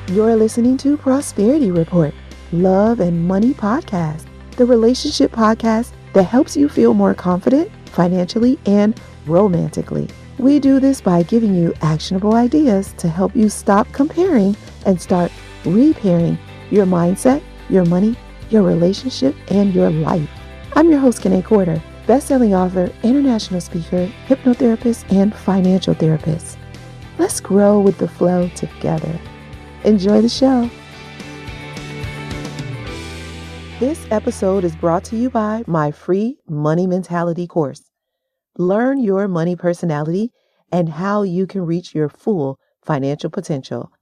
You're listening to Prosperity Report, Love and Money Podcast, the relationship podcast that helps you feel more confident financially and romantically. We do this by giving you actionable ideas to help you stop comparing and start repairing your mindset, your money, your relationship, and your life. I'm your host, Kanae Corder, best-selling author, international speaker, hypnotherapist, and financial therapist. Let's grow with the flow together. Enjoy the show. This episode is brought to you by my free Money Mentality course. Learn your money personality and how you can reach your full financial potential.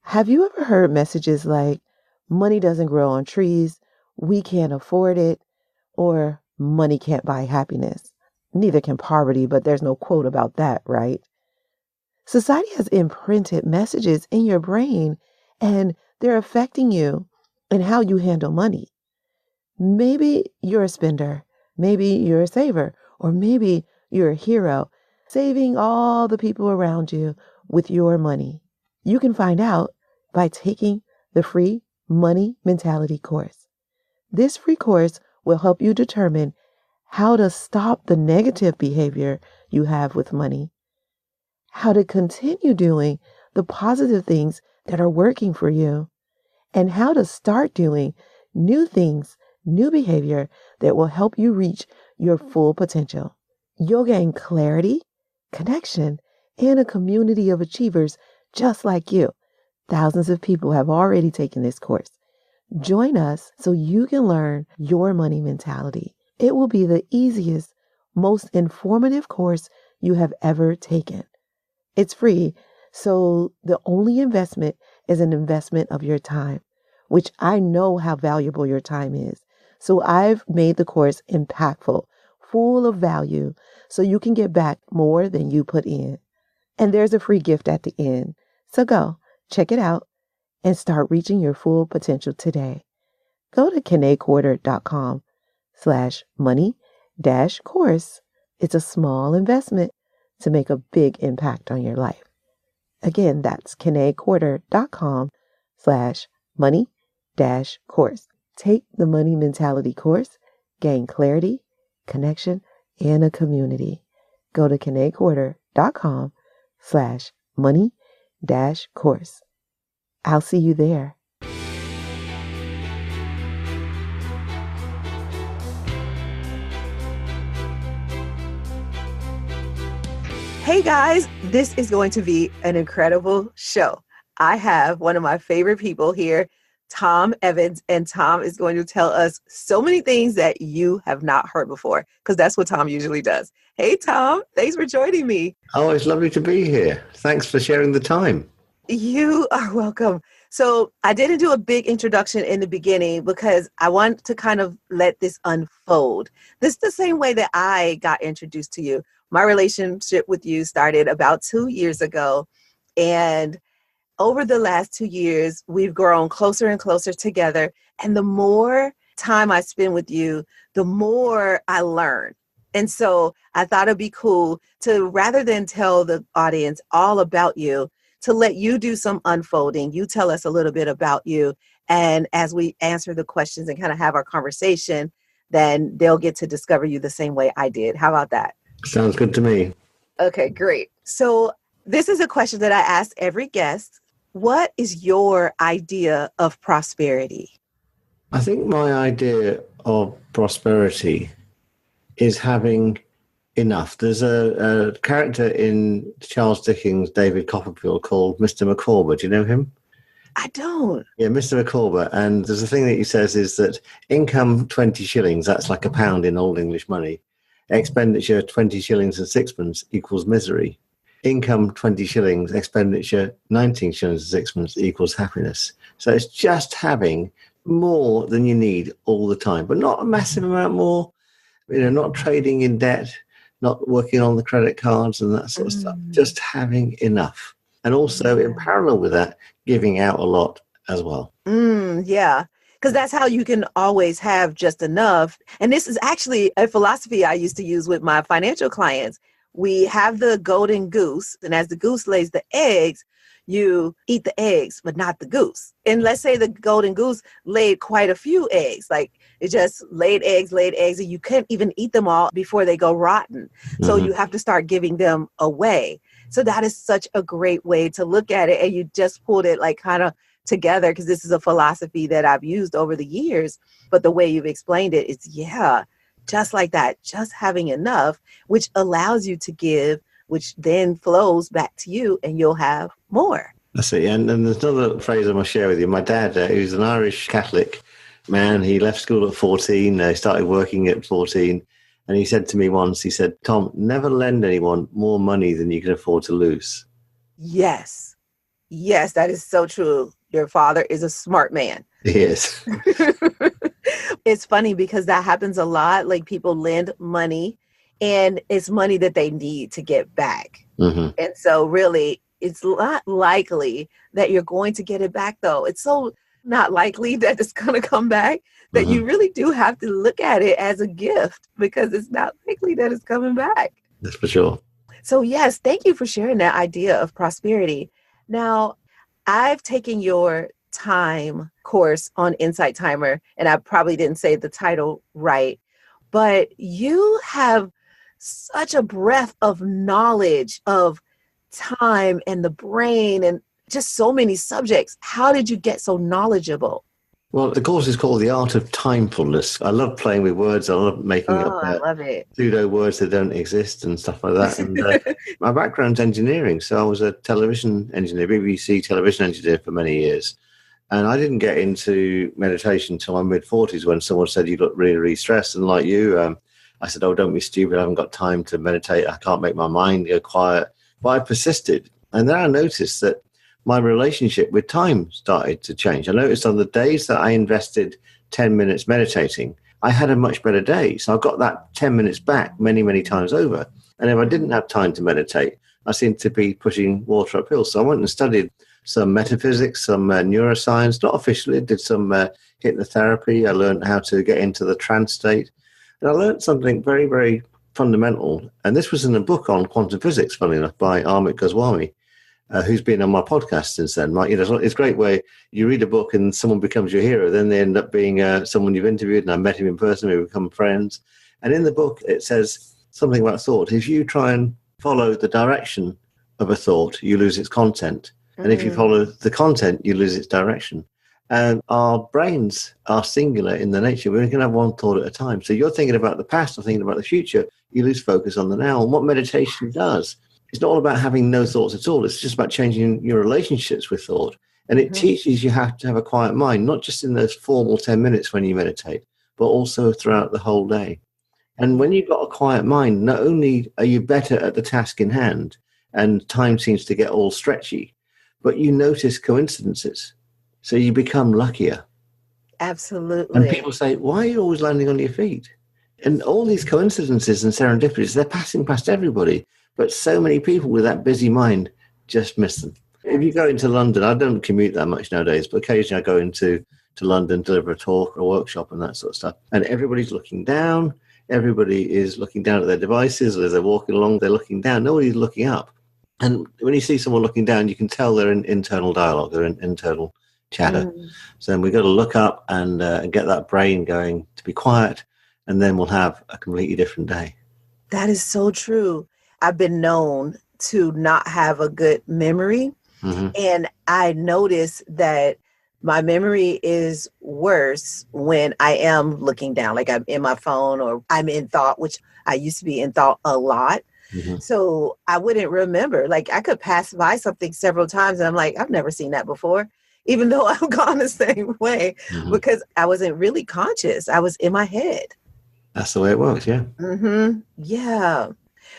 Have you ever heard messages like, money doesn't grow on trees, we can't afford it, or money can't buy happiness? Neither can poverty, but there's no quote about that, right? Society has imprinted messages in your brain, and they're affecting you and how you handle money. Maybe you're a spender, maybe you're a saver, or maybe you're a hero, saving all the people around you with your money. You can find out by taking the free Money Mentality course. This free course will help you determine how to stop the negative behavior you have with money, how to continue doing the positive things that are working for you, and how to start doing new things, new behavior that will help you reach your full potential. You'll gain clarity, connection, and a community of achievers just like you. Thousands of people have already taken this course. Join us so you can learn your money mentality. It will be the easiest, most informative course you have ever taken. It's free, so the only investment is an investment of your time, which I know how valuable your time is. So I've made the course impactful, full of value, so you can get back more than you put in. And there's a free gift at the end. So go, check it out, and start reaching your full potential today. Go to kanaecorder.com/money-course. It's a small investment to make a big impact on your life. Again, that's kanaecorder.com/money-course. Take the Money Mentality course, gain clarity, connection, and a community. Go to kanaecorder.com/money-course. I'll see you there. Hey guys, this is going to be an incredible show. I have one of my favorite people here, Tom Evans, and Tom is going to tell us so many things that you have not heard before, because that's what Tom usually does. Hey Tom, thanks for joining me. Oh, it's lovely to be here. Thanks for sharing the time. You are welcome. So I didn't do a big introduction in the beginning because I want to kind of let this unfold. This is the same way that I got introduced to you. My relationship with you started about 2 years ago. And over the last 2 years, we've grown closer and closer together. And the more time I spend with you, the more I learn. And so I thought it'd be cool to, rather than tell the audience all about you, to let you do some unfolding. You tell us a little bit about you. And as we answer the questions and kind of have our conversation, then they'll get to discover you the same way I did. How about that? Sounds good to me. Okay, great. So this is a question that I ask every guest. What is your idea of prosperity? I think my idea of prosperity is having enough. There's a character in Charles Dickens' David Copperfield called Mr. Micawber. Do you know him? I don't. Yeah, Mr. Micawber. And there's a thing that he says is that income 20 shillings, that's like £1 in Old English money. Expenditure 20 shillings and sixpence equals misery. Income 20 shillings, expenditure 19 shillings and sixpence equals happiness. So it's just having more than you need all the time, but not a massive amount more, not trading in debt, not working on the credit cards and that sort of stuff, just having enough. And also in parallel with that, giving out a lot as well. Yeah. Because that's how you can always have just enough. And this is actually a philosophy I used to use with my financial clients. we have the golden goose, and as the goose lays the eggs, you eat the eggs, but not the goose. And let's say the golden goose laid quite a few eggs, like it just laid eggs, and you can't even eat them all before they go rotten. So you have to start giving them away. So that is such a great way to look at it. And you just pulled it like kind of together, because this is a philosophy that I've used over the years. But the way you've explained it is, yeah, just like that, just having enough, which allows you to give, which then flows back to you and you'll have more. That's it. And there's another phrase I must share with you. My dad, who's an Irish Catholic man, he left school at 14, started working at 14. And he said to me once, he said, Tom, never lend anyone more money than you can afford to lose. Yes. Yes, that is so true. Your father is a smart man. He is. It's funny because that happens a lot. Like people lend money and it's money that they need to get back. And so really, it's not likely that you're going to get it back, though. It's so not likely that it's going to come back that you really do have to look at it as a gift, because it's not likely that it's coming back. That's for sure. So yes, thank you for sharing that idea of prosperity. Now, I've taken your time course on Insight Timer, and I probably didn't say the title right, but you have such a breadth of knowledge of time and the brain and just so many subjects. How did you get so knowledgeable? Well, the course is called The Art of Timefulness. I love playing with words. I love making up I love it. pseudo words that don't exist and stuff like that. And my background's engineering. So I was a television engineer, BBC television engineer for many years. And I didn't get into meditation until my mid-40s, when someone said, you look really, really stressed. And like you, I said, oh, don't be stupid. I haven't got time to meditate. I can't make my mind go quiet. But I persisted. And then I noticed that my relationship with time started to change. I noticed on the days that I invested 10 minutes meditating, I had a much better day. So I got that 10 minutes back many, many times over. And if I didn't have time to meditate, I seemed to be pushing water uphill. So I went and studied some metaphysics, some neuroscience, not officially, did some hypnotherapy. I learned how to get into the trance state. And I learned something very, very fundamental. And this was in a book on quantum physics, funnily enough, by Amit Goswami, who's been on my podcast since then. It's great where you read a book and someone becomes your hero. Then they end up being someone you've interviewed, and I met him in person. We become friends. And in the book, it says something about thought. If you try and follow the direction of a thought, you lose its content. And if you follow the content, you lose its direction. And our brains are singular in their nature. We can have one thought at a time. So you're thinking about the past or thinking about the future, you lose focus on the now. And what meditation does, it's not all about having no thoughts at all. It's just about changing your relationships with thought. And it teaches you how to have a quiet mind, not just in those formal 10 minutes when you meditate, but also throughout the whole day. And when you've got a quiet mind, not only are you better at the task in hand, and time seems to get all stretchy, but you notice coincidences. So you become luckier. Absolutely. And people say, why are you always landing on your feet? And all these coincidences and serendipities, they're passing past everybody. But so many people with that busy mind just miss them. If you go into London, I don't commute that much nowadays, but occasionally I go into London, deliver a talk or a workshop and that sort of stuff. And everybody's looking down. Everybody is looking down at their devices. As they're walking along, they're looking down. Nobody's looking up. And when you see someone looking down, you can tell they're in internal dialogue, they're in internal chatter. So then we've got to look up and get that brain going to be quiet, and then we'll have a completely different day. That is so true. I've been known to not have a good memory. And I notice that my memory is worse when I am looking down, like I'm in my phone or I'm in thought, which I used to be in thought a lot. So I wouldn't remember. Like I could pass by something several times and I'm like, I've never seen that before, even though I've gone the same way because I wasn't really conscious. I was in my head. That's the way it works, yeah. Yeah.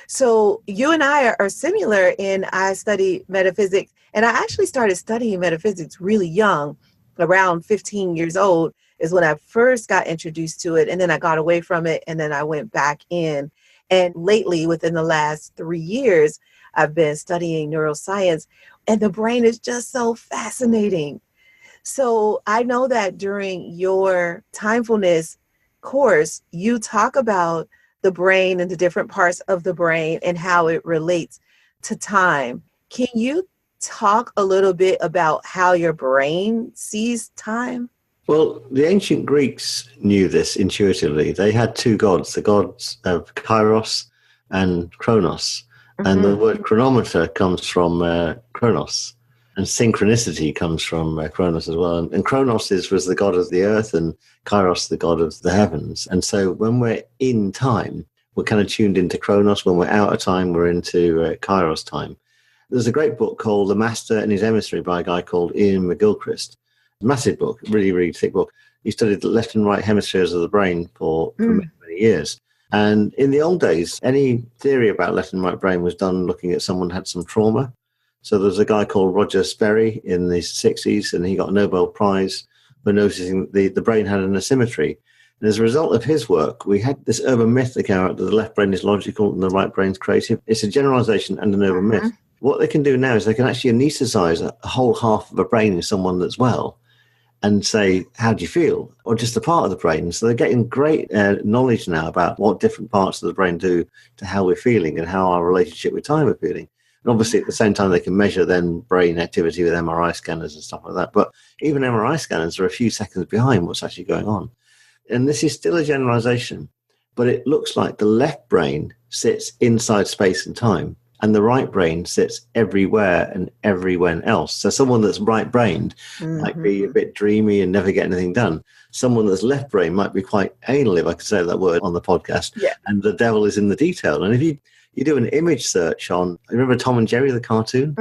So you and I are similar in I study metaphysics, and I actually started studying metaphysics really young, around 15 years old is when I first got introduced to it. And then I got away from it and then I went back in. And lately, within the last 3 years, I've been studying neuroscience, and the brain is just so fascinating. So I know that during your timefulness course, you talk about the brain and the different parts of the brain and how it relates to time. Can you talk a little bit about how your brain sees time? Well, the ancient Greeks knew this intuitively. They had two gods, the gods of Kairos and Chronos. And the word chronometer comes from Chronos, and synchronicity comes from Chronos as well. And Chronos was the god of the earth, and Kairos the god of the heavens. And so when we're in time, we're kind of tuned into Chronos. When we're out of time, we're into Kairos time. There's a great book called The Master and His Emissary by a guy called Ian McGilchrist. Massive book, really, really thick book. He studied the left and right hemispheres of the brain for many, many years. And in the old days, any theory about left and right brain was done looking at someone who had some trauma. So there was a guy called Roger Sperry in the 60s, and he got a Nobel Prize for noticing the brain had an asymmetry. And as a result of his work, we had this urban myth that came out that the left brain is logical and the right brain's creative. It's a generalization and an urban myth. What they can do now is they can actually anesthetize a whole half of a brain in someone that's well and say, how do you feel? Or just a part of the brain. So they're getting great knowledge now about what different parts of the brain do to how we're feeling and how our relationship with time are feeling. And obviously at the same time, they can measure then brain activity with MRI scanners and stuff like that. But even MRI scanners are a few seconds behind what's actually going on. And this is still a generalization, but it looks like the left brain sits inside space and time, and the right brain sits everywhere and everywhere else. So someone that's right-brained might be a bit dreamy and never get anything done. Someone that's left-brained might be quite anal, if I could say that word on the podcast. Yeah. And the devil is in the detail. And if you do an image search on, remember Tom and Jerry, the cartoon?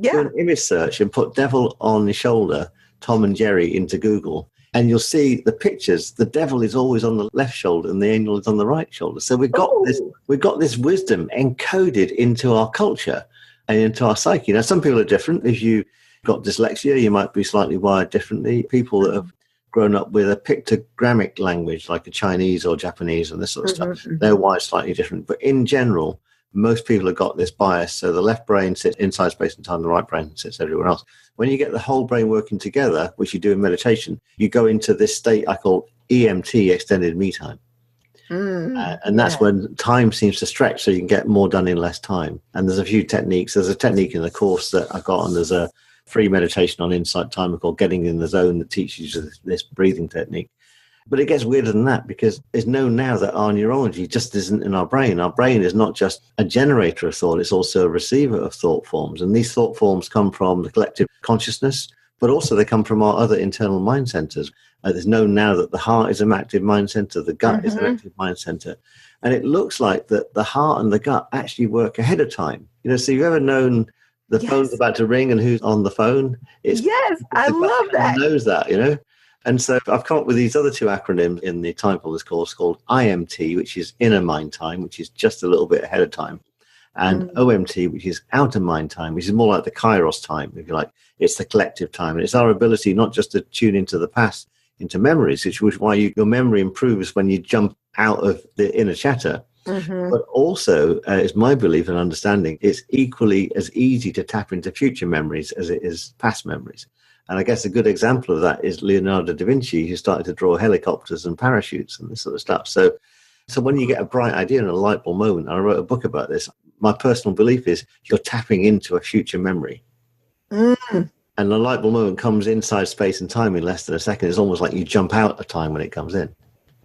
Yeah. Do an image search and put devil on the shoulder, Tom and Jerry into Google, and you'll see the pictures. The devil is always on the left shoulder and the angel is on the right shoulder. So we've got this wisdom encoded into our culture and into our psyche. Now, some people are different. If you've got dyslexia, you might be slightly wired differently. People that have grown up with a pictogrammic language like a Chinese or Japanese and this sort of stuff, they're wired slightly different. But in general, most people have got this bias. So the left brain sits inside space and time, the right brain sits everywhere else. When you get the whole brain working together, which you do in meditation, you go into this state I call EMT, extended me time. And that's when time seems to stretch so you can get more done in less time. And there's a few techniques. There's a technique in the course that I got, and there's a free meditation on Insight Timer called Getting in the Zone that teaches you this breathing technique. But it gets weirder than that, because it's known now that our neurology just isn't in our brain. Our brain is not just a generator of thought, it's also a receiver of thought forms. And these thought forms come from the collective consciousness, but also they come from our other internal mind centers. It's known now that the heart is an active mind center, the gut is an active mind center. And it looks like that the heart and the gut actually work ahead of time. You know, so you've ever known the phone's about to ring and who's on the phone? I love that. Knows that, you know? And so I've come up with these other two acronyms in the Timefulness course called IMT, which is inner mind time, which is just a little bit ahead of time, and OMT, which is outer mind time, which is more like the Kairos time, if you like. It's the collective time. And it's our ability not just to tune into the past, into memories, which is why your memory improves when you jump out of the inner chatter. But also, it's my belief and understanding, it's equally as easy to tap into future memories as it is past memories. And I guess a good example of that is Leonardo da Vinci, who started to draw helicopters and parachutes and this sort of stuff. So when you get a bright idea and a light bulb moment, and I wrote a book about this, my personal belief is you're tapping into a future memory. And the light bulb moment comes inside space and time in less than a second. It's almost like you jump out of time when it comes in.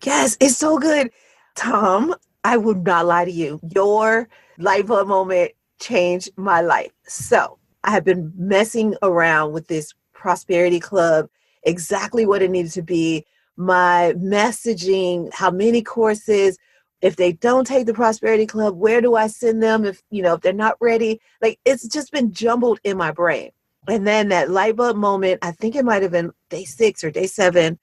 Yes, it's so good. Tom, I would not lie to you. Your light bulb moment changed my life. So I have been messing around with this Prosperity Club, exactly what it needed to be, my messaging, how many courses, if they don't take the Prosperity Club, where do I send them if they're not ready? Like, it's just been jumbled in my brain. And then that light bulb moment, I think it might have been day 6 or day 7,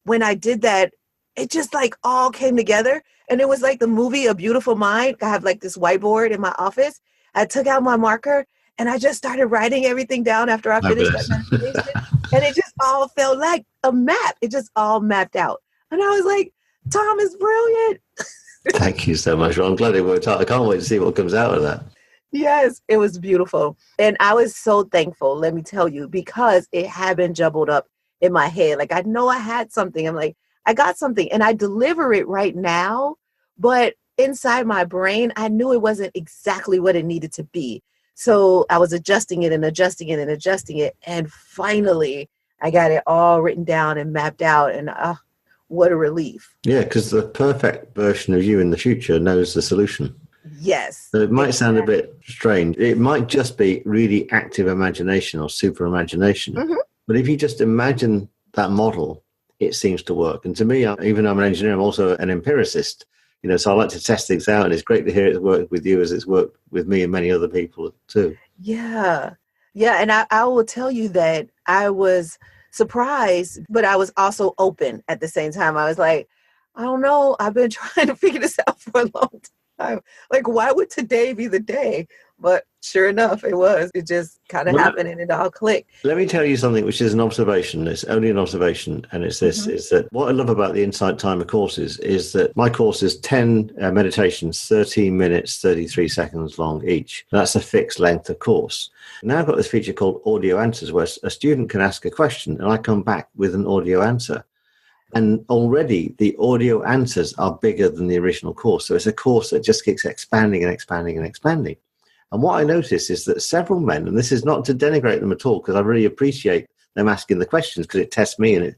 when I did that, it just like all came together. And it was like the movie A Beautiful Mind. I have like this whiteboard in my office. I took out my marker and I just started writing everything down after I finished that meditation. And it just all felt like a map. It just all mapped out. And I was like, Tom is brilliant. Thank you so much. Well, I'm glad it worked out. I can't wait to see what comes out of that. Yes, it was beautiful. And I was so thankful, let me tell you, because it had been jumbled up in my head. Like, I know I had something. I'm like, I got something and I deliver it right now, but inside my brain, I knew it wasn't exactly what it needed to be. So I was adjusting it and adjusting it and adjusting it. And finally, I got it all written down and mapped out. And what a relief. Yeah, because the perfect version of you in the future knows the solution. Yes. So it might sound a bit strange. It might just be really active imagination or super imagination. Mm-hmm. But if you just imagine that model, it seems to work. And to me, even though I'm an engineer, I'm also an empiricist. So I like to test things out, and it's great to hear it's worked with you as it's worked with me and many other people too. Yeah. Yeah. And I will tell you that I was surprised, but I was also open at the same time. I was like, I don't know. I've been trying to figure this out for a long time. Like, why would today be the day? But sure enough, it was. It just kind of happened and it all clicked. Let me tell you something which is an observation. It's only an observation. And it's this, is that what I love about the Insight Timer courses is that my course is 10 meditations, 13 minutes, 33 seconds long each. That's a fixed length of course. Now I've got this feature called audio answers where a student can ask a question and I come back with an audio answer. And already the audio answers are bigger than the original course. So it's a course that just keeps expanding and expanding and expanding. And what I noticed is that several men, and this is not to denigrate them at all, because I really appreciate them asking the questions because it tests me. And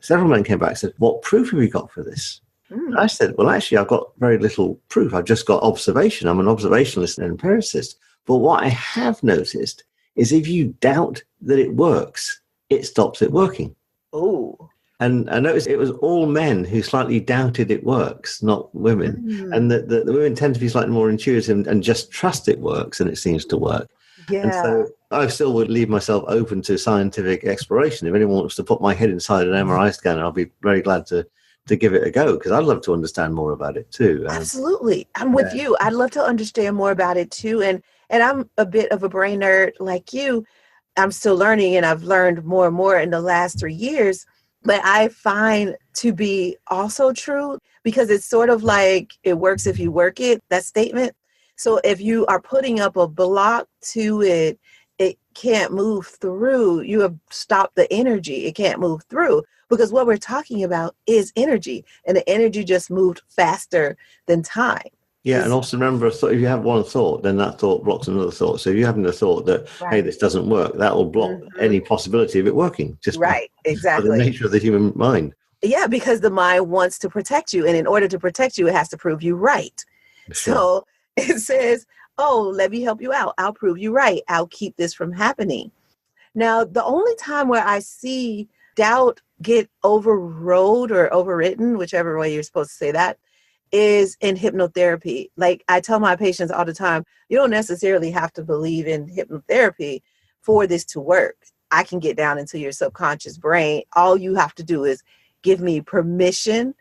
several men came back and said, what proof have you got for this? And I said, well, actually, I've got very little proof. I've just got observation. I'm an observationalist and empiricist. But what I have noticed is if you doubt that it works, it stops it working. Oh. And I noticed it was all men who slightly doubted it works, not women. And the women tend to be slightly more intuitive and just trust it works and it seems to work. Yeah. And so I still would leave myself open to scientific exploration. If anyone wants to put my head inside an MRI scanner, I'll be very glad to give it a go because I'd love to understand more about it too. Absolutely. I'm with you. I'd love to understand more about it too. And I'm a bit of a brain nerd like you. I'm still learning and I've learned more and more in the last 3 years. But I find to be also true because it's sort of like it works if you work it, that statement. So if you are putting up a block to it, it can't move through. You have stopped the energy. It can't move through because what we're talking about is energy and the energy just moved faster than time. Yeah, and also remember, if you have one thought, then that thought blocks another thought. So if you have a thought that, hey, this doesn't work, that will block any possibility of it working. Just exactly. by the nature of the human mind. Yeah, because the mind wants to protect you. And in order to protect you, it has to prove you right. Sure. So it says, oh, let me help you out. I'll prove you right. I'll keep this from happening. Now, the only time where I see doubt get overrode or overwritten, whichever way you're supposed to say that, is in hypnotherapy. Like I tell my patients all the time, you don't necessarily have to believe in hypnotherapy for this to work. I can get down into your subconscious brain. All you have to do is give me permission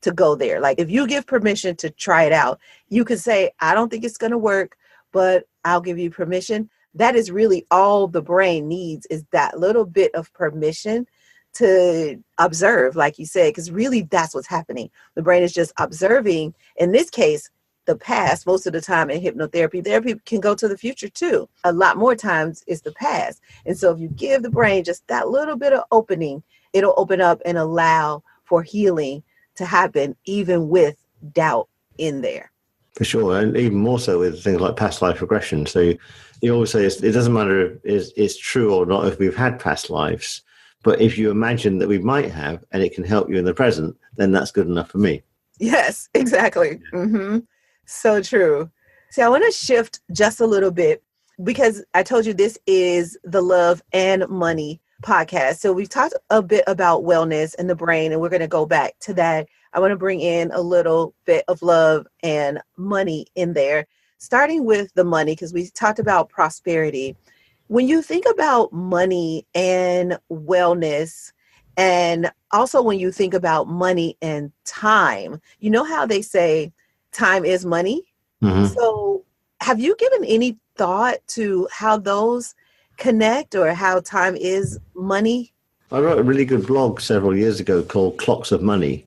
to go there. Like if you give permission to try it out, you can say, I don't think it's going to work, but I'll give you permission. That is really all the brain needs is that little bit of permission to observe, like you said, because really that's what's happening. The brain is just observing, in this case, the past. Most of the time in hypnotherapy, therapy can go to the future too. A lot more times it's the past. And so if you give the brain just that little bit of opening, it'll open up and allow for healing to happen, even with doubt in there. For sure. And even more so with things like past life regression. So you always say it doesn't matter if it's true or not if we've had past lives. But if you imagine that we might have, and it can help you in the present, then that's good enough for me. Yes, exactly. Mm-hmm. So true. See, I want to shift just a little bit because I told you this is the Love and Money podcast. So we've talked a bit about wellness and the brain, and we're going to go back to that. I want to bring in a little bit of love and money in there, starting with the money, because we talked about prosperity. When you think about money and wellness, and also when you think about money and time, you know how they say time is money? Mm-hmm. So have you given any thought to how those connect or how time is money? I wrote a really good blog several years ago called Clocks of Money.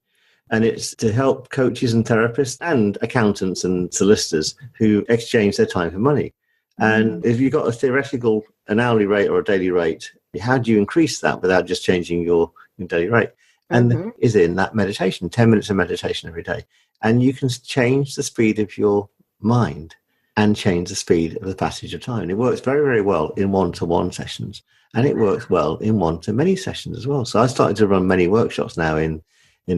And it's to help coaches and therapists and accountants and solicitors who exchange their time for money. And if you've got a theoretical, an hourly rate or a daily rate, how do you increase that without just changing your daily rate? And Mm-hmm. is in that meditation, 10 minutes of meditation every day. And you can change the speed of your mind and change the speed of the passage of time. And it works very, very well in one-to-one sessions. And it works well in one-to-many sessions as well. So I started to run many workshops now in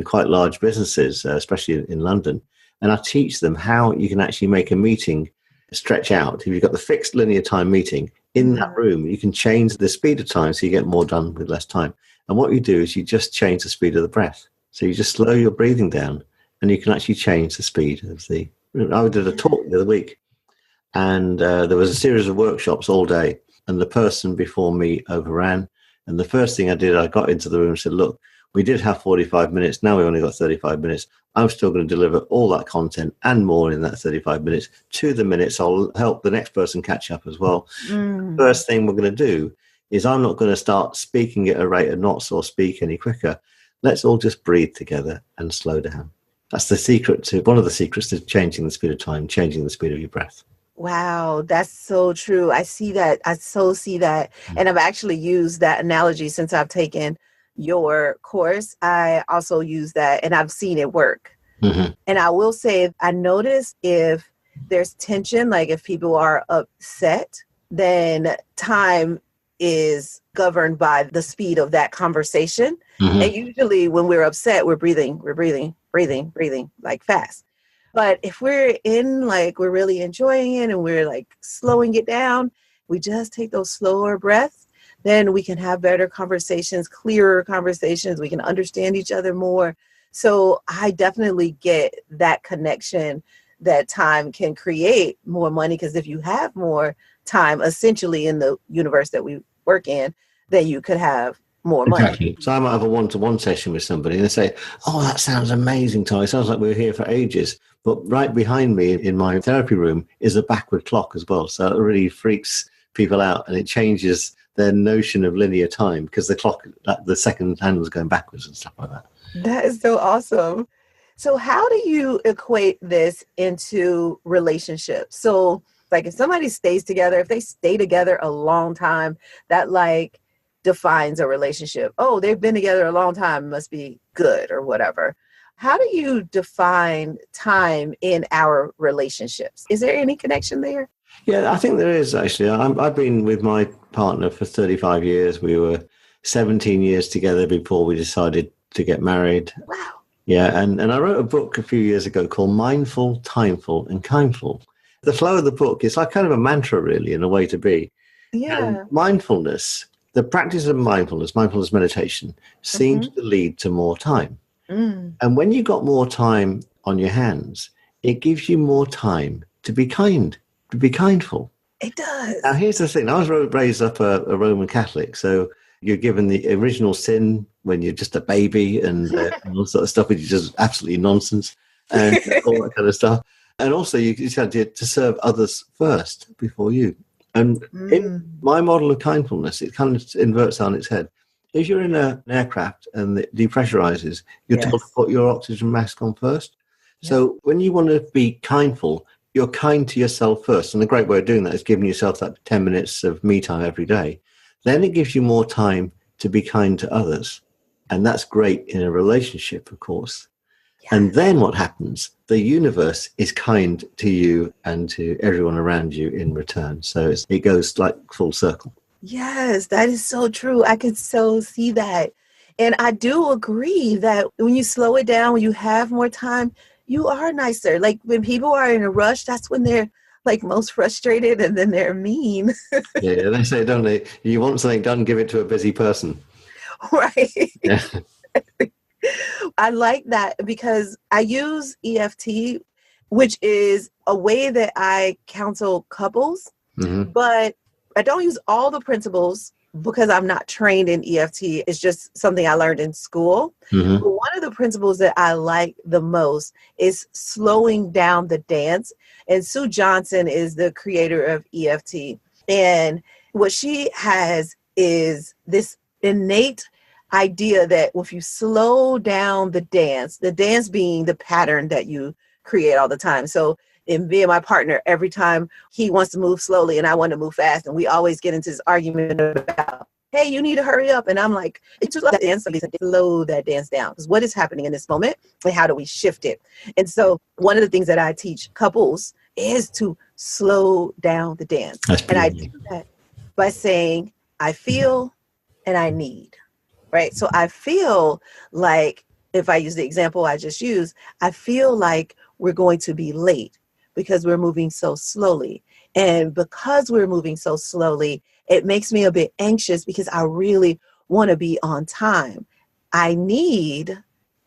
quite large businesses, especially in London. And I teach them how you can actually make a meeting stretch out. If you've got the fixed linear time meeting in that room, you can change the speed of time so you get more done with less time. And what you do is you just change the speed of the breath. So you just slow your breathing down and you can actually change the speed of the... I did a talk the other week and there was a series of workshops all day and the person before me overran. And the first thing I did, I got into the room and said, look, we did have 45 minutes. Now we've only got 35 minutes. I'm still going to deliver all that content and more in that 35 minutes. To the minutes, I'll help the next person catch up as well. First thing we're going to do is I'm not going to start speaking at a rate of knots or speak any quicker. Let's all just breathe together and slow down. That's the secret to one of the secrets to changing the speed of time, changing the speed of your breath. Wow, that's so true. I see that. I so see that. And I've actually used that analogy since I've taken your course. I also use that and I've seen it work. Mm-hmm. And I will say, I notice if there's tension, like if people are upset, then time is governed by the speed of that conversation. Mm-hmm. And usually when we're upset, we're breathing like fast. But if we're we're really enjoying it and we're like slowing it down, we just take those slower breaths, then we can have better conversations, clearer conversations. We can understand each other more. So I definitely get that connection that time can create more money, because if you have more time essentially in the universe that we work in, then you could have more money. Exactly. So I might have a one-to-one session with somebody and they say, oh, that sounds amazing, Ty. It sounds like we were here for ages. But right behind me in my therapy room is a backward clock as well. So it really freaks people out and it changes their notion of linear time because the clock, the second hand was going backwards and stuff like that. That is so awesome. So how do you equate this into relationships? So like if somebody stays together, if they stay together a long time, that like defines a relationship. Oh, they've been together a long time, must be good or whatever. How do you define time in our relationships? Is there any connection there? Yeah, I think there is actually. I've been with my partner for 35 years. We were 17 years together before we decided to get married. Wow. Yeah, and I wrote a book a few years ago called Mindful, Timeful, and Kindful. The flow of the book is like kind of a mantra, really, in a way to be. Yeah. And mindfulness, the practice of mindfulness meditation, seems to lead to more time. And when you've got more time on your hands, it gives you more time to be kind, to be kindful. It does. Now, here's the thing. I was raised up a Roman Catholic, so you're given the original sin when you're just a baby and all sort of stuff, which is just absolutely nonsense and all that kind of stuff. And also you just had to serve others first before you. And in my model of kindfulness, it kind of inverts on its head. If you're in an aircraft and it depressurizes, you're told to put your oxygen mask on first. So when you want to be kindful, you're kind to yourself first. And a great way of doing that is giving yourself that 10 minutes of me time every day. Then it gives you more time to be kind to others. And that's great in a relationship, of course. Yeah. And then what happens? The universe is kind to you and to everyone around you in return. So it goes like full circle. Yes, that is so true. I could so see that. And I do agree that when you slow it down, when you have more time, you are nicer. Like when people are in a rush, that's when they're like most frustrated and then they're mean. Yeah, they say, don't they? You want something done, give it to a busy person. Right. Yeah. I like that because I use EFT, which is a way that I counsel couples, but I don't use all the principles because I'm not trained in EFT. It's just something I learned in school. But one of the principles that I like the most is slowing down the dance. And Sue Johnson is the creator of EFT. And what she has is this innate idea that if you slow down the dance being the pattern that you create all the time. So in me and my partner, every time he wants to move slowly and I want to move fast, and we always get into this argument about hey, you need to hurry up. And I'm like, it's just like that dance, slow that dance down. Because what is happening in this moment and how do we shift it? And so one of the things that I teach couples is to slow down the dance. That's And I beautiful. do that by saying, I feel and I need, right? So I feel like, if I use the example I just used, I feel like we're going to be late because we're moving so slowly. And because we're moving so slowly, it makes me a bit anxious because I really want to be on time. I need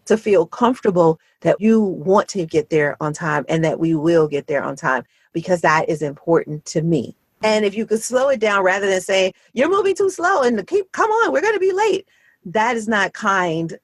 to feel comfortable that you want to get there on time and that we will get there on time because that is important to me. And if you could slow it down rather than saying, you're moving too slow and come on, we're going to be late. That is not kind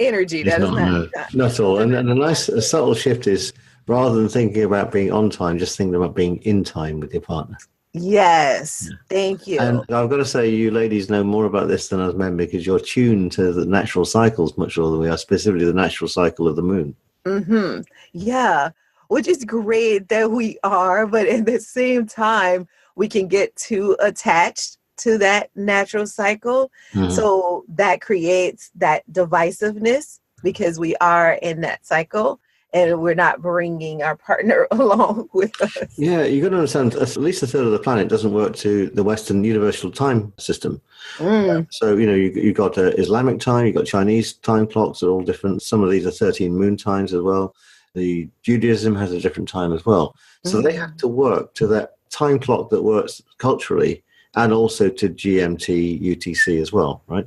energy. It's That is not, not no, not at all. And a subtle shift is, rather than thinking about being on time, just thinking about being in time with your partner. Yes. Thank And you. I've got to say, you ladies know more about this than us men because you're tuned to the natural cycles much more than we are, specifically the natural cycle of the moon. Mm-hmm. Yeah. Which is great that we are, but at the same time, we can get too attached to that natural cycle. Mhm. So that creates that divisiveness because we are in that cycle and we're not bringing our partner along with us. Yeah, you've got to understand, at least a third of the planet doesn't work to the Western universal time system. Mm. So, you've got Islamic time, you've got Chinese time clocks, they're all different. Some of these are 13 moon times as well. The Judaism has a different time as well. So they have to work to that time clock that works culturally and also to GMT, UTC as well, right?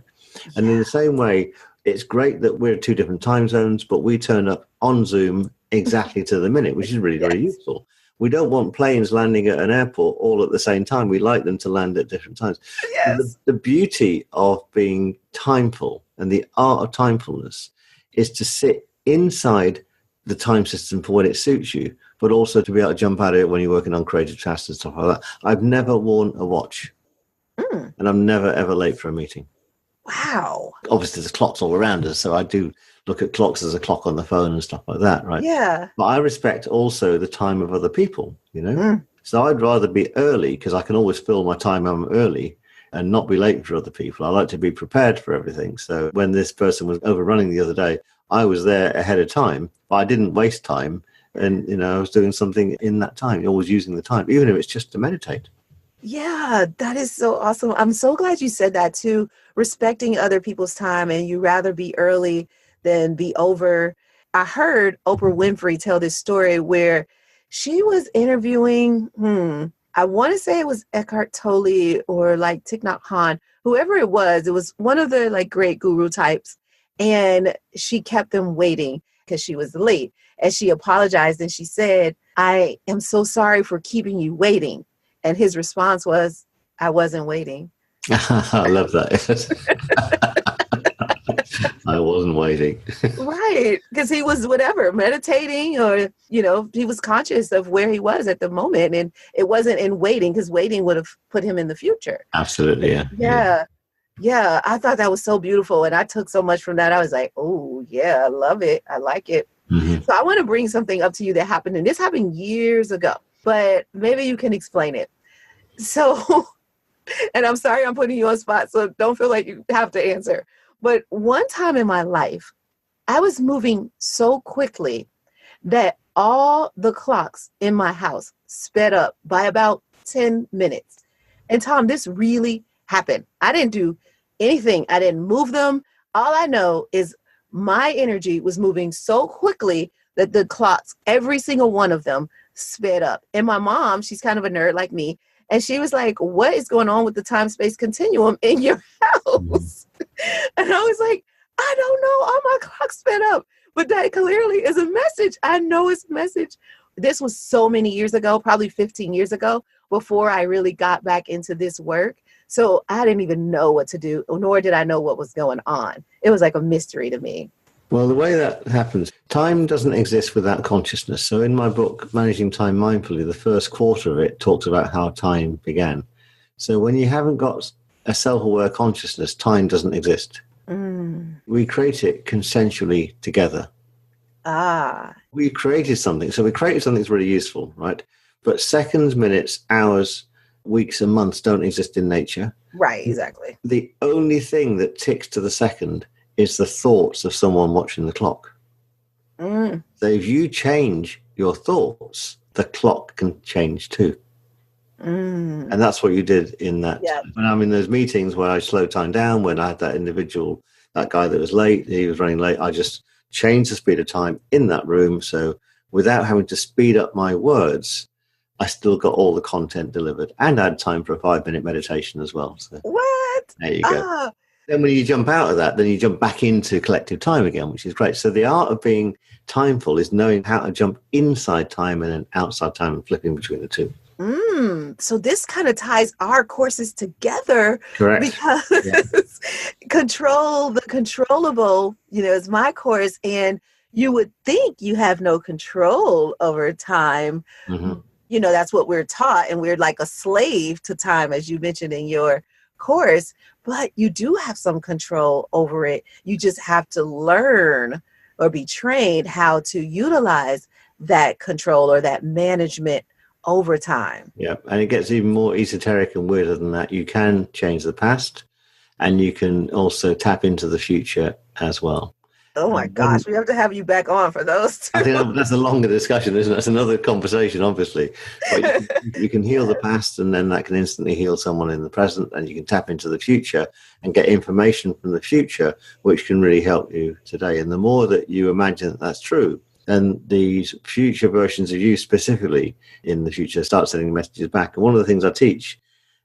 And in the same way, it's great that we're two different time zones, but we turn up on Zoom exactly to the minute, which is really very Yes. useful. We don't want planes landing at an airport all at the same time. We like them to land at different times. Yes. The beauty of being timeful and the art of timefulness is to sit inside the time system for when it suits you, but also to be able to jump out of it when you're working on creative tasks and stuff like that. I've never worn a watch, Mm. and I'm never, ever late for a meeting. Wow. Obviously, there's clocks all around us, so I do look at clocks as a clock on the phone and stuff like that, right? Yeah. But I respect also the time of other people, Mm. So I'd rather be early because I can always fill my time I'm early and not be late for other people. I like to be prepared for everything. So when this person was overrunning the other day, I was there ahead of time, but I didn't waste time. And, I was doing something in that time, always using the time, even if it's just to meditate. Yeah, that is so awesome. I'm so glad you said that too. Respecting other people's time and you rather be early than be over. I heard Oprah Winfrey tell this story where she was interviewing, I want to say it was Eckhart Tolle or like Thich Nhat Hanh, whoever it was one of the like great guru types. And she kept them waiting because she was late. And she apologized and she said, I am so sorry for keeping you waiting. And his response was, I wasn't waiting. I love that. I wasn't waiting. Right. Because he was whatever, meditating or, he was conscious of where he was at the moment. And it wasn't in waiting because waiting would have put him in the future. Absolutely, yeah. Yeah. Yeah. I thought that was so beautiful. And I took so much from that. I was like, oh, yeah, I love it. I like it. Mm-hmm. So I want to bring something up to you that happened. And this happened years ago, but maybe you can explain it. So, and I'm sorry I'm putting you on spot, so don't feel like you have to answer. But one time in my life, I was moving so quickly that all the clocks in my house sped up by about 10 minutes. And Tom, this really happened. I didn't do anything. I didn't move them. All I know is my energy was moving so quickly that the clocks, every single one of them, sped up. And my mom, she's kind of a nerd like me, and she was like, what is going on with the time-space continuum in your house? And I was like, I don't know. All my clocks sped up. But that clearly is a message. I know it's a message. This was so many years ago, probably 15 years ago, before I really got back into this work. So I didn't even know what to do, nor did I know what was going on. It was like a mystery to me. Well, the way that happens, time doesn't exist without consciousness. So in my book, Managing Time Mindfully, the first quarter of it talks about how time began. So when you haven't got a self-aware consciousness, time doesn't exist. We create it consensually together. We created something. So we created something that's really useful, right? But seconds, minutes, hours, weeks, and months don't exist in nature. Right, exactly. The only thing that ticks to the second is the thoughts of someone watching the clock. Mm, So if you change your thoughts, the clock can change too. mm. And that's what you did in that. Yeah. When I'm in those meetings where I slowed time down, when I had that individual, that guy that was late, he was running late, I just changed the speed of time in that room. So without having to speed up my words, I still got all the content delivered, and I had time for a 5-minute meditation as well. So What? there you go. Ah, Then when you jump out of that, then you jump back into collective time again, which is great. So the art of being timeful is knowing how to jump inside time and then outside time and flipping between the two. so this kind of ties our courses together Correct. Yeah. because Control the Controllable, is my course, and you would think you have no control over time. Mm-hmm. That's what we're taught, and we're like a slave to time, as you mentioned in your course, but you do have some control over it. You just have to learn or be trained how to utilize that control or that management over time. Yeah, and it gets even more esoteric and weirder than that. You can change the past, and you can also tap into the future as well. Oh my gosh, we have to have you back on for those two. I think that's a longer discussion, isn't it? That's another conversation, obviously. But you can heal the past, and then that can instantly heal someone in the present, and you can tap into the future and get information from the future, which can really help you today. And the more that you imagine that that's true, and these future versions of you specifically in the future start sending messages back. And one of the things I teach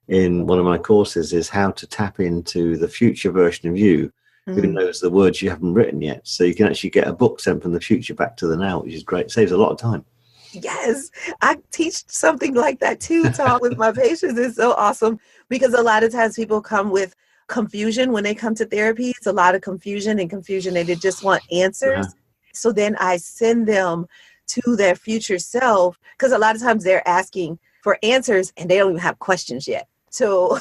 in one of my courses is how to tap into the future version of you who knows the words you haven't written yet. So you can actually get a book sent from the future back to the now, which is great. It saves a lot of time. Yes, I teach something like that too, Tom, with my patients. It's so awesome because a lot of times people come with confusion when they come to therapy. It's a lot of confusion, and they just want answers. So then I send them to their future self, because a lot of times they're asking for answers and they don't even have questions yet. So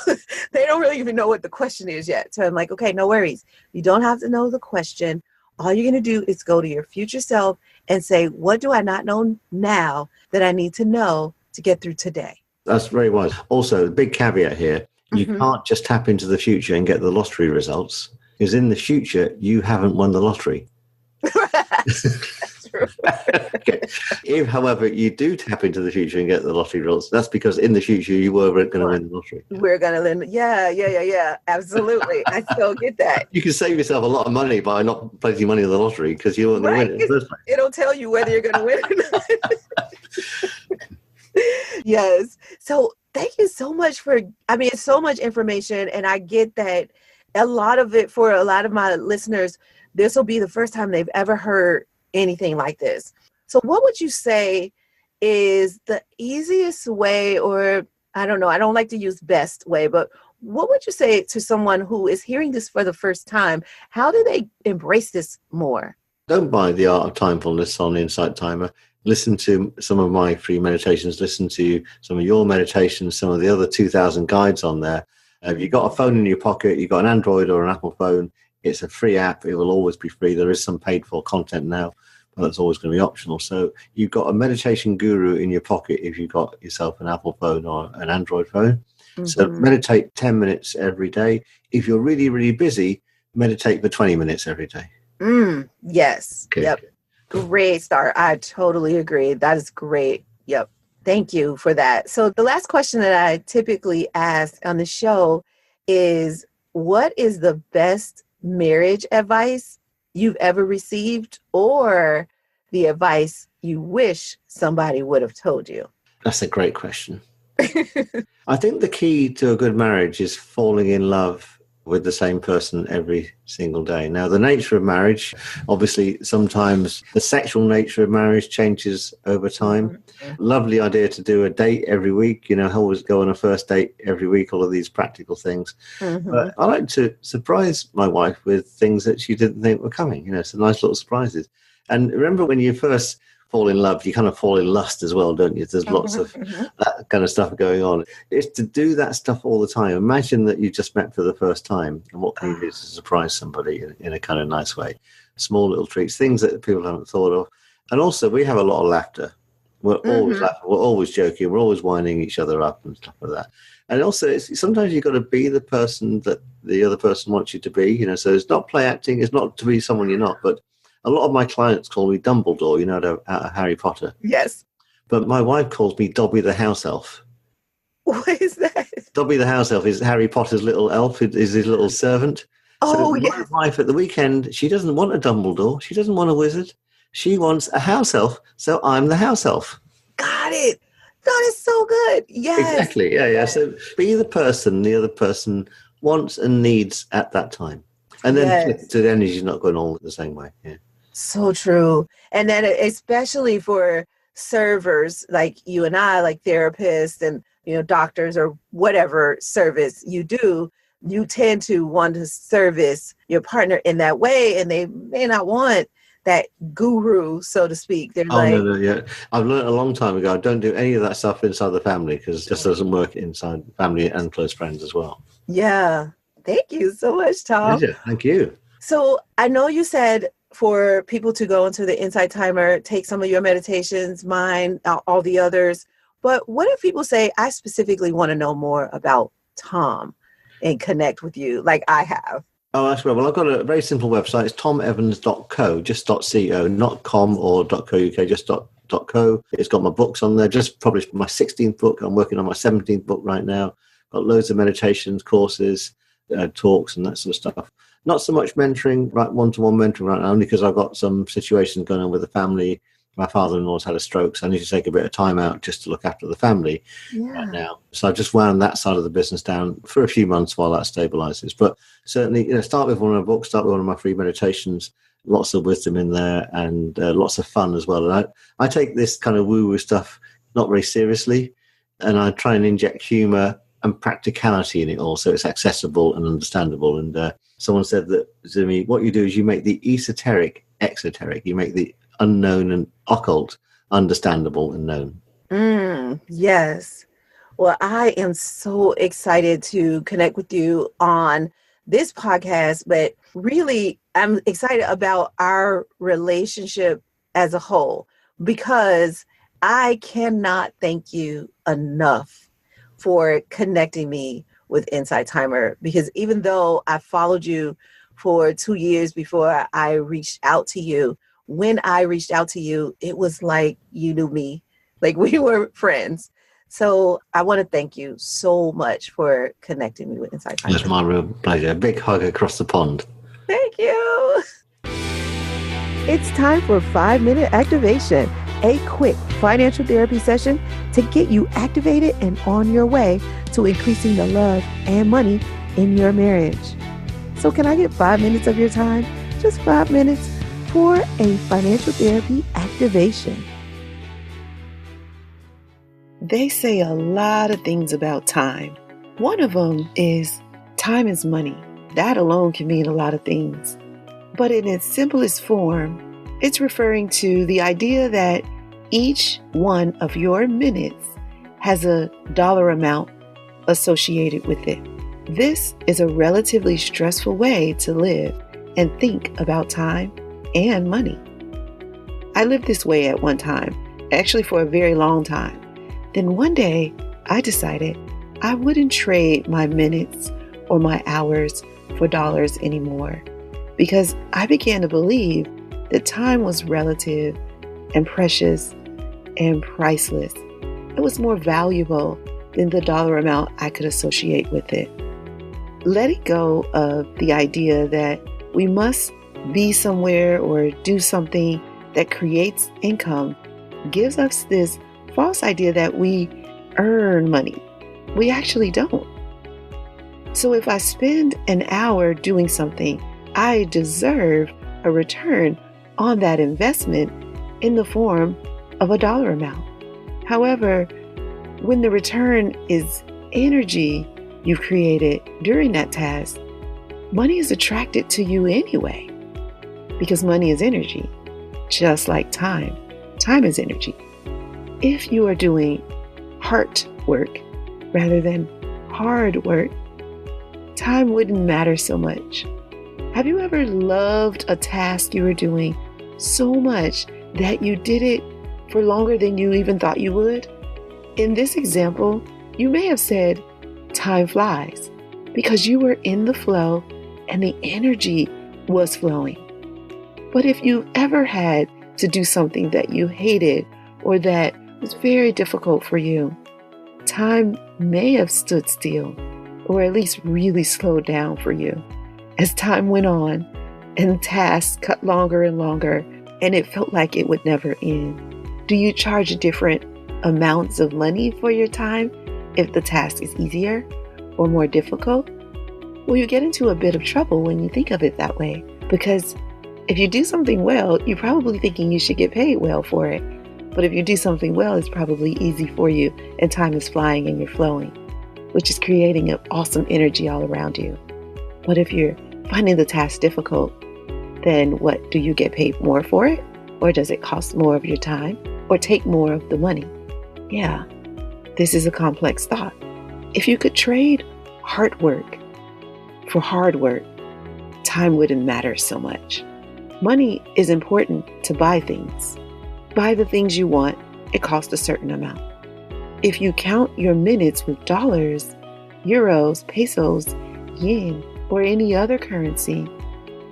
they don't really even know what the question is yet. So I'm like, okay, no worries. You don't have to know the question. All you're going to do is go to your future self and say, what do I not know now that I need to know to get through today? That's very wise. Also, the big caveat here, you can't just tap into the future and get the lottery results, because in the future, you haven't won the lottery. That's true. Okay. If, however, you do tap into the future and get the lottery results, that's because in the future you were going to win the lottery. We're going to win. Yeah. Absolutely. I still get that. You can save yourself a lot of money by not placing money in the lottery because you weren't going to win it in the first place. It'll tell you whether you're going to win or not. Yes. So thank you so much it's so much information, and I get that a lot of it, for a lot of my listeners, this will be the first time they've ever heard anything like this. So what would you say is the easiest way, or I don't know, I don't like to use best way, but what would you say to someone who is hearing this for the first time? How do they embrace this more? Don't buy The Art of Timefulness on Insight Timer. Listen to some of my free meditations. Listen to some of your meditations, some of the other 2,000 guides on there. If you've got a phone in your pocket, you've got an Android or an Apple phone, it's a free app. It will always be free. There is some paid for content now, but that's always going to be optional. So you've got a meditation guru in your pocket if you've got yourself an Apple phone or an Android phone. So meditate 10 minutes every day. If you're really, really busy, meditate for 20 minutes every day. Yes. Okay. Yep. Great start. I totally agree. That is great. Yep. Thank you for that. So the last question that I typically ask on the show is, what is the best marriage advice you've ever received, or the advice you wish somebody would have told you? That's a great question. I think the key to a good marriage is falling in love with the same person every single day. Now, the nature of marriage, obviously, sometimes the sexual nature of marriage changes over time. Lovely idea to do a date every week, always go on a first date every week, all of these practical things. But I like to surprise my wife with things that she didn't think were coming, some nice little surprises. And remember, when you first fall in love, you kind of fall in lust as well, don't you? There's lots of that kind of stuff going on. It's to do that stuff all the time. Imagine that you just met for the first time, and what can you do to surprise somebody in a kind of nice way? Small little treats, things that people haven't thought of. And also, we have a lot of laughter. We're always laughing, we're always joking, we're always winding each other up and stuff like that. And also, sometimes you've got to be the person that the other person wants you to be, you know. So it's not play acting, it's not to be someone you're not. But a lot of my clients call me Dumbledore, you know, out of Harry Potter. Yes. But my wife calls me Dobby the house elf. What is that? Dobby the house elf is Harry Potter's little elf, is his little servant. Oh, So yes. my wife at the weekend, she doesn't want a Dumbledore, she doesn't want a wizard, she wants a house elf. So I'm the house elf. Got it. That is so good. Yes. Exactly. Yeah. So be the person the other person wants and needs at that time. And then flip it to the energy not going all the same way. Yeah. So true. And then especially for servers like you and I, like therapists and, you know, doctors or whatever service you do, you tend to want to service your partner in that way. And they may not want that guru, so to speak. They're No, yeah. I've learned a long time ago, don't do any of that stuff inside the family because it just doesn't work inside family and close friends as well. Yeah. Thank you so much, Tom. Pleasure. Thank you. So I know you said for people to go into the Insight Timer, take some of your meditations, mine, all the others. But what if people say, I specifically want to know more about Tom and connect with you like I have? Oh, that's right. Well, I've got a very simple website. It's tomevans.co, just .co, not com or .co.uk, just .co. It's got my books on there. Just published my 16th book. I'm working on my 17th book right now. Got loads of meditations, courses, talks, and that sort of stuff. Not so much mentoring, right, one-to-one mentoring right now, only because I've got some situations going on with the family. My father-in-law's had a stroke, so I need to take a bit of time out just to look after the family right now. So I've just wound that side of the business down for a few months while that stabilizes. But certainly, you know, start with one of my books, start with one of my free meditations, lots of wisdom in there and lots of fun as well. And I take this kind of woo-woo stuff not very seriously, and I try and inject humor and practicality in it all so it's accessible and understandable. And someone said that to me, what you do is you make the esoteric exoteric. You make the unknown and occult understandable and known. Yes. Well, I am so excited to connect with you on this podcast, but really I'm excited about our relationship as a whole because I cannot thank you enough for connecting me with Insight Timer, because even though I followed you for 2 years before I reached out to you, when I reached out to you, it was like you knew me, like we were friends. So I want to thank you so much for connecting me with Insight Timer. It's my real pleasure. A big hug across the pond. Thank you. It's time for 5-minute activation, a quick financial therapy session to get you activated and on your way to increasing the love and money in your marriage. So can I get 5 minutes of your time? Just 5 minutes for a financial therapy activation. They say a lot of things about time. One of them is time is money. That alone can mean a lot of things. But in its simplest form, it's referring to the idea that each one of your minutes has a dollar amount associated with it. This is a relatively stressful way to live and think about time and money. I lived this way at one time, actually for a very long time. Then one day I decided I wouldn't trade my minutes or my hours for dollars anymore, because I began to believe that time was relative and precious and priceless. It was more valuable than the dollar amount I could associate with it. Letting go of the idea that we must be somewhere or do something that creates income gives us this false idea that we earn money. We actually don't. So if I spend an hour doing something, I deserve a return on that investment in the form of a dollar amount. However, when the return is energy you've created during that task, money is attracted to you anyway, because money is energy, just like time. Time is energy. If you are doing heart work rather than hard work, time wouldn't matter so much. Have you ever loved a task you were doing so much that you did it for longer than you even thought you would? In this example, you may have said, time flies, because you were in the flow and the energy was flowing. But if you ever had to do something that you hated or that was very difficult for you, time may have stood still, or at least really slowed down for you. As time went on and tasks got longer and longer, and it felt like it would never end. Do you charge different amounts of money for your time if the task is easier or more difficult? Well, you get into a bit of trouble when you think of it that way, because if you do something well, you're probably thinking you should get paid well for it. But if you do something well, it's probably easy for you and time is flying and you're flowing, which is creating an awesome energy all around you. But if you're finding the task difficult, then what, do you get paid more for it? Or does it cost more of your time or take more of the money? Yeah, this is a complex thought. If you could trade hard work for hard work, time wouldn't matter so much. Money is important to buy things. Buy the things you want, it costs a certain amount. If you count your minutes with dollars, euros, pesos, yen, or any other currency,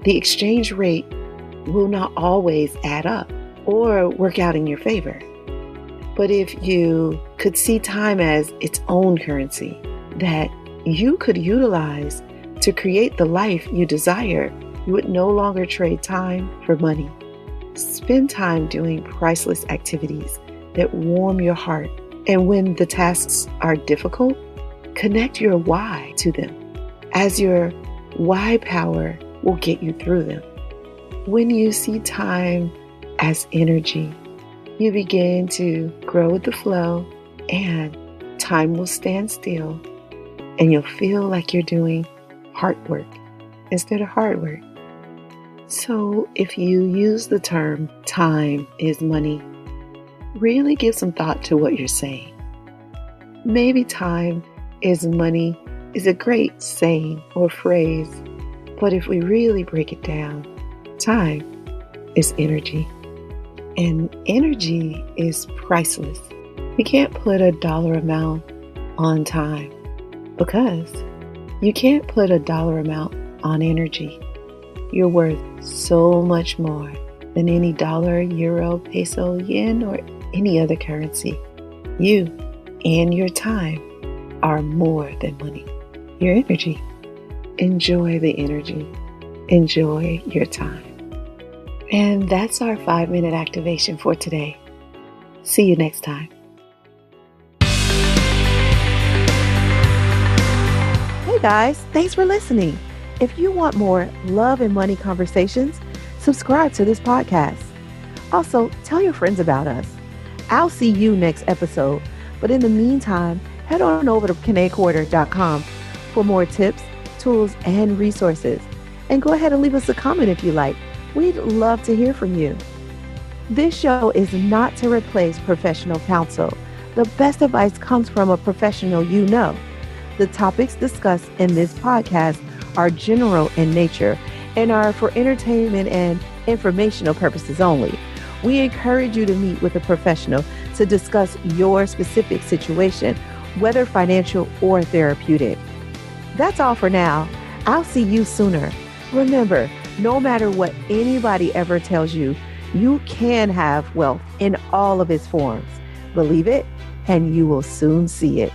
the exchange rate will not always add up or work out in your favor. But if you could see time as its own currency that you could utilize to create the life you desire, you would no longer trade time for money. Spend time doing priceless activities that warm your heart. And when the tasks are difficult, connect your why to them, as your why power will get you through them. When you see time as energy, you begin to grow with the flow, and time will stand still, and you'll feel like you're doing hard work instead of hard work. So if you use the term time is money, really give some thought to what you're saying. Maybe time is money is a great saying or phrase, but if we really break it down, time is energy. And energy is priceless. We can't put a dollar amount on time because you can't put a dollar amount on energy. You're worth so much more than any dollar, euro, peso, yen, or any other currency. You and your time are more than money. Your energy. Enjoy the energy. Enjoy your time. And that's our 5-minute activation for today. See you next time. Hey guys, thanks for listening. If you want more love and money conversations, subscribe to this podcast. Also, tell your friends about us. I'll see you next episode. But in the meantime, head on over to KeneQuarter.com for more tips, tools, and resources. And go ahead and leave us a comment if you like. We'd love to hear from you. This show is not to replace professional counsel. The best advice comes from a professional you know. The topics discussed in this podcast are general in nature and are for entertainment and informational purposes only. We encourage you to meet with a professional to discuss your specific situation, whether financial or therapeutic. That's all for now. I'll see you sooner. Remember, no matter what anybody ever tells you, you can have wealth in all of its forms. Believe it, and you will soon see it.